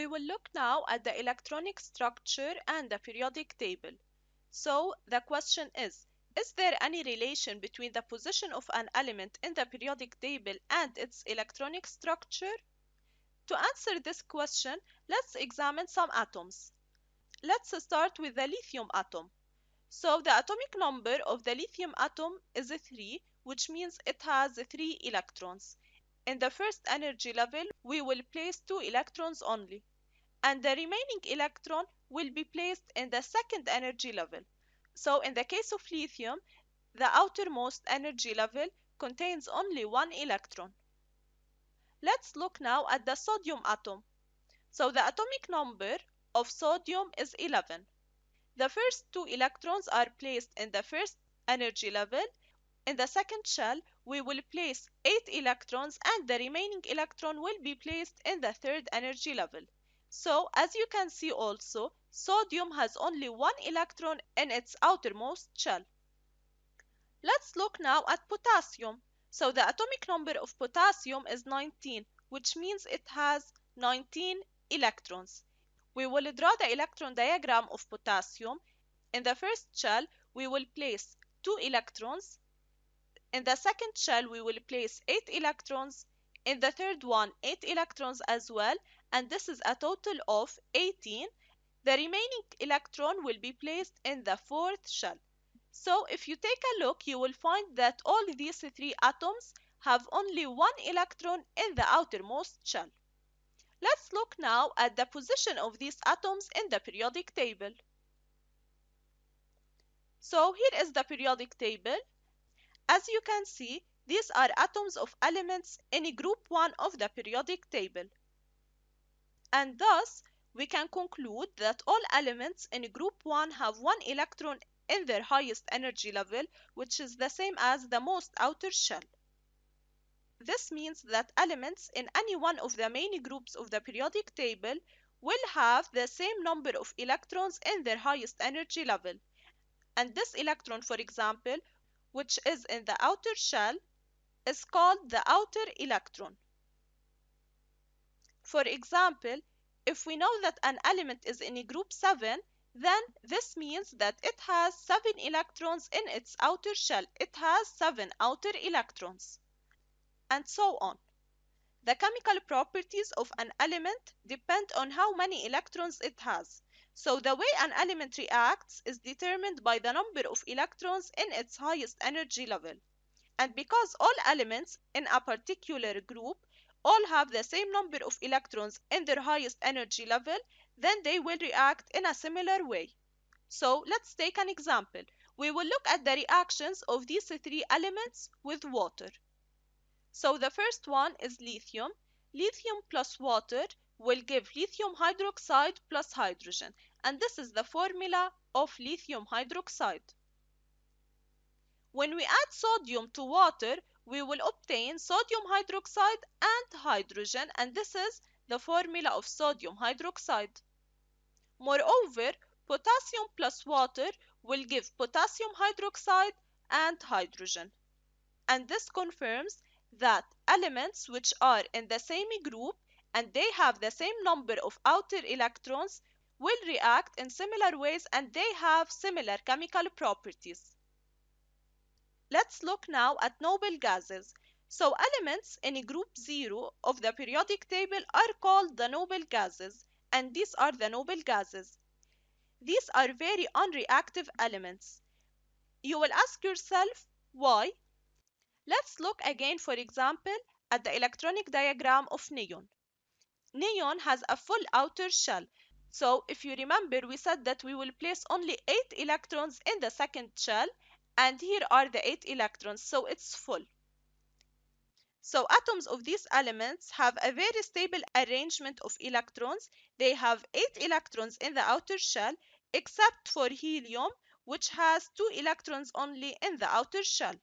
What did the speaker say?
We will look now at the electronic structure and the periodic table. So the question is there any relation between the position of an element in the periodic table and its electronic structure? To answer this question, let's examine some atoms. Let's start with the lithium atom. So the atomic number of the lithium atom is 3, which means it has 3 electrons. In the first energy level, we will place 2 electrons only, and the remaining electron will be placed in the second energy level. So in the case of lithium, the outermost energy level contains only 1 electron. Let's look now at the sodium atom. So the atomic number of sodium is 11. The first 2 electrons are placed in the first energy level. In the second shell, we will place 8 electrons and the remaining electron will be placed in the third energy level. So, as you can see also, sodium has only 1 electron in its outermost shell. Let's look now at potassium. So the atomic number of potassium is 19, which means it has 19 electrons. We will draw the electron diagram of potassium. In the first shell, we will place 2 electrons. In the second shell, we will place 8 electrons. In the third one, 8 electrons as well, and this is a total of 18. The remaining electron will be placed in the fourth shell. So if you take a look, you will find that all these 3 atoms have only 1 electron in the outermost shell. Let's look now at the position of these atoms in the periodic table. So here is the periodic table. As you can see, these are atoms of elements in group 1 of the periodic table. And thus, we can conclude that all elements in group 1 have 1 electron in their highest energy level, which is the same as the most outer shell. This means that elements in any one of the main groups of the periodic table will have the same number of electrons in their highest energy level. And this electron, for example, which is in the outer shell, is called the outer electron. For example, if we know that an element is in group 7, then this means that it has 7 electrons in its outer shell. It has 7 outer electrons, and so on. The chemical properties of an element depend on how many electrons it has. So the way an element reacts is determined by the number of electrons in its highest energy level. And because all elements in a particular group all have the same number of electrons in their highest energy level, then they will react in a similar way. So let's take an example. We will look at the reactions of these 3 elements with water. So the first one is lithium. Lithium plus water will give lithium hydroxide plus hydrogen. And this is the formula of lithium hydroxide. When we add sodium to water, we will obtain sodium hydroxide and hydrogen, and this is the formula of sodium hydroxide. Moreover, potassium plus water will give potassium hydroxide and hydrogen. And this confirms that elements which are in the same group and they have the same number of outer electrons will react in similar ways and they have similar chemical properties. Let's look now at noble gases. So elements in group 0 of the periodic table are called the noble gases, and these are the noble gases. These are very unreactive elements. You will ask yourself, why? Let's look again, for example, at the electronic diagram of neon. Neon has a full outer shell. So if you remember, we said that we will place only 8 electrons in the second shell, and here are the 8 electrons, so it's full. So atoms of these elements have a very stable arrangement of electrons. They have 8 electrons in the outer shell, except for helium, which has 2 electrons only in the outer shell.